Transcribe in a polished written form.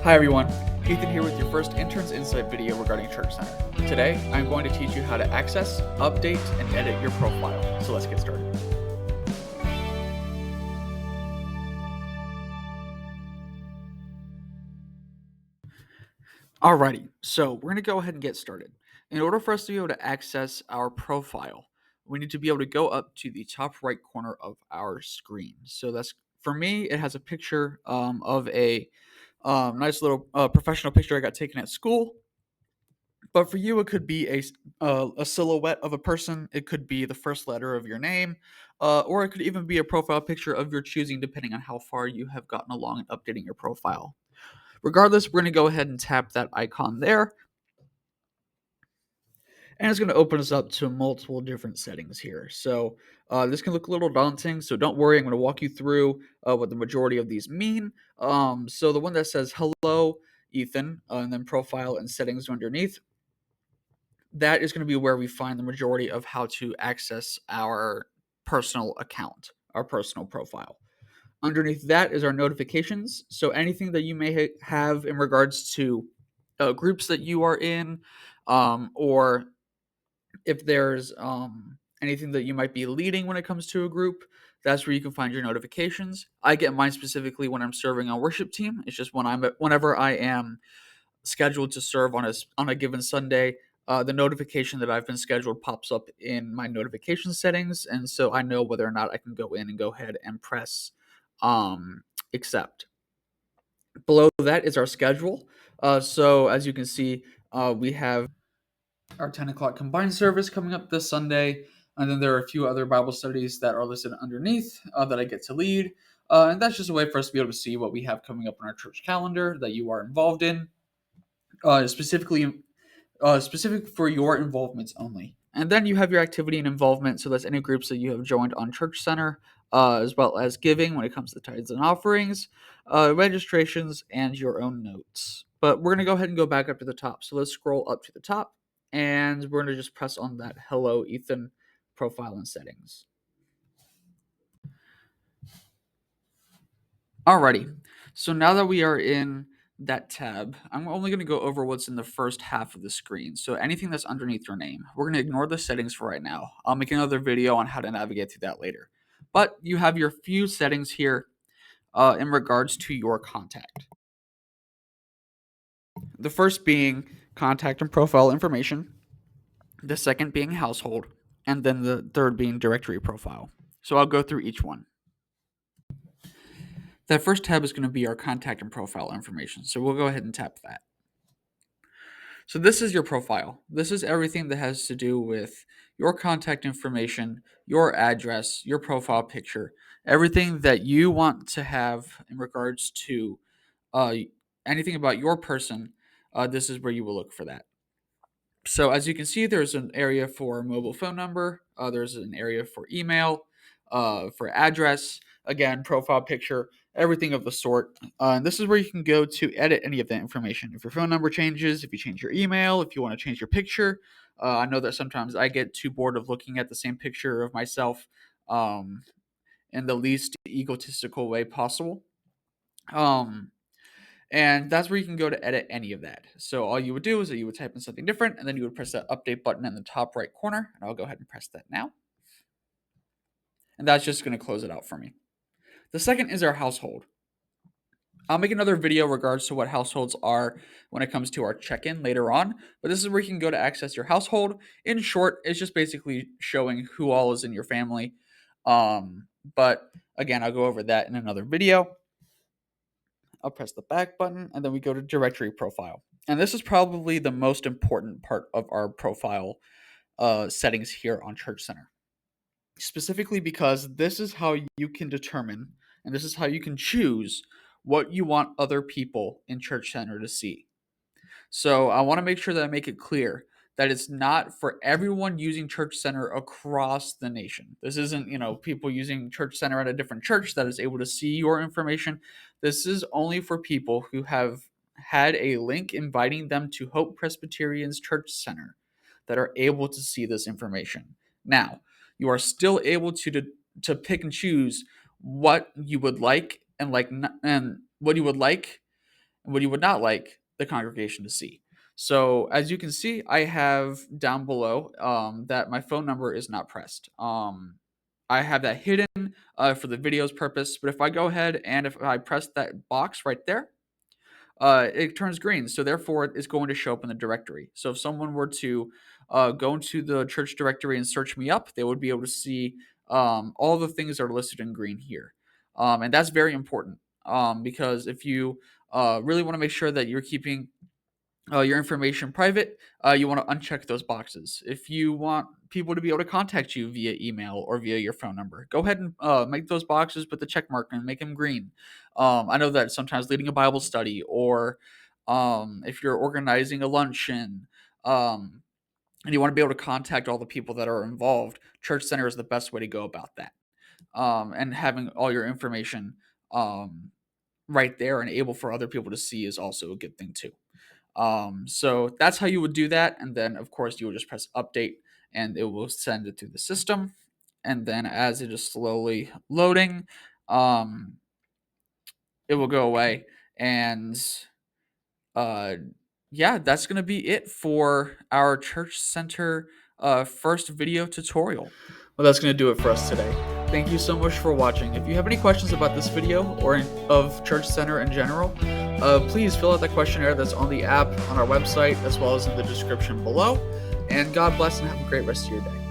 Hi everyone, Ethan here with your first Intern's Insight video regarding Church Center. Today, I'm going to teach you how to access, update, and edit your profile. So let's get started. Alrighty, so we're going to go ahead and get started. In order for us to be able to access our profile, we need to be able to go up to the top right corner of our screen. So that's, for me, it has a picture of a nice little professional picture I got taken at school. But for you, it could be a silhouette of a person. It could be the first letter of your name, or it could even be a profile picture of your choosing, depending on how far you have gotten along in updating your profile. Regardless, we're going to go ahead and tap that icon there, and it's going to open us up to multiple different settings here. So this can look a little daunting, so don't worry. I'm going to walk you through what the majority of these mean. So the one that says "Hello, Ethan," and then profile and settings underneath, that is going to be where we find the majority of how to access our personal account, our personal profile. Underneath that is our notifications. So anything that you may have in regards to groups that you are in, or if there's anything that you might be leading when it comes to a group, that's where you can find your notifications. I get mine specifically when I'm serving on worship team. It's just whenever I am scheduled to serve on a given Sunday, the notification that I've been scheduled pops up in my notification settings, and so I know whether or not I can go in and go ahead and press accept. Below that is our schedule. So as you can see, we have our 10 o'clock combined service coming up this Sunday, and then there are a few other Bible studies that are listed underneath that I get to lead. And that's just a way for us to be able to see what we have coming up on our church calendar that you are involved in. Specific for your involvements only. And then you have your activity and involvement. So that's any groups that you have joined on Church Center, as well as giving when it comes to tithes and offerings, registrations, and your own notes. But we're going to go ahead and go back up to the top. So let's scroll up to the top, and we're going to just press on that Hello Ethan profile and settings. Alrighty. So now that we are in that tab, I'm only going to go over what's in the first half of the screen. So anything that's underneath your name, we're going to ignore the settings for right now. I'll make another video on how to navigate through that later. But you have your few settings here in regards to your contact. The first being contact and profile information, the second being household, and then the third being directory profile. So I'll go through each one. That first tab is going to be our contact and profile information. So we'll go ahead and tap that. So this is your profile. This is everything that has to do with your contact information, your address, your profile picture, everything that you want to have in regards to uh, anything about your person. This is where you will look for that. So as you can see, there's an area for mobile phone number. There's an area for email, for address, again, profile picture, everything of the sort. And this is where you can go to edit any of that information. If your phone number changes, if you change your email, if you want to change your picture. I know that sometimes I get too bored of looking at the same picture of myself in the least egotistical way possible. And that's where you can go to edit any of that. So all you would do is that you would type in something different, and then you would press that update button in the top right corner. And I'll go ahead and press that now. And that's just going to close it out for me. The second is our household. I'll make another video regards to what households are when it comes to our check-in later on, but this is where you can go to access your household. In short, it's just basically showing who all is in your family. But again, I'll go over that in another video. I'll press the back button, and then we go to directory profile. And this is probably the most important part of our profile settings here on Church Center. Specifically because this is how you can determine, and this is how you can choose what you want other people in Church Center to see. So I want to make sure that I make it clear that it's not for everyone using Church Center across the nation. This isn't, people using Church Center at a different church that is able to see your information. This is only for people who have had a link inviting them to Hope Presbyterian's Church Center that are able to see this information. Now, you are still able to pick and choose what you would like and what you would like and what you would not like the congregation to see. So as you can see, I have down below that my phone number is not pressed. I have that hidden for the video's purpose, but if I go ahead and if I press that box right there, it turns green. So therefore, it's going to show up in the directory. So if someone were to go into the church directory and search me up, they would be able to see all the things that are listed in green here. And that's very important because if you really want to make sure that you're keeping your information private, you want to uncheck those boxes. If you want people to be able to contact you via email or via your phone number, go ahead and make those boxes with the check mark and make them green. I know that sometimes leading a Bible study or if you're organizing a luncheon and you want to be able to contact all the people that are involved, Church Center is the best way to go about that. And having all your information right there and able for other people to see is also a good thing too. So that's how you would do that. And then, of course, you would just press update and it will send it to the system. And then, as it is slowly loading, um, it will go away. And uh, yeah, that's going to be it for our Church Center first video tutorial. Well, that's going to do it for us today. Thank you so much for watching. If you have any questions about this video or of Church Center in general, please fill out the questionnaire that's on the app, on our website, as well as in the description below. And God bless and have a great rest of your day.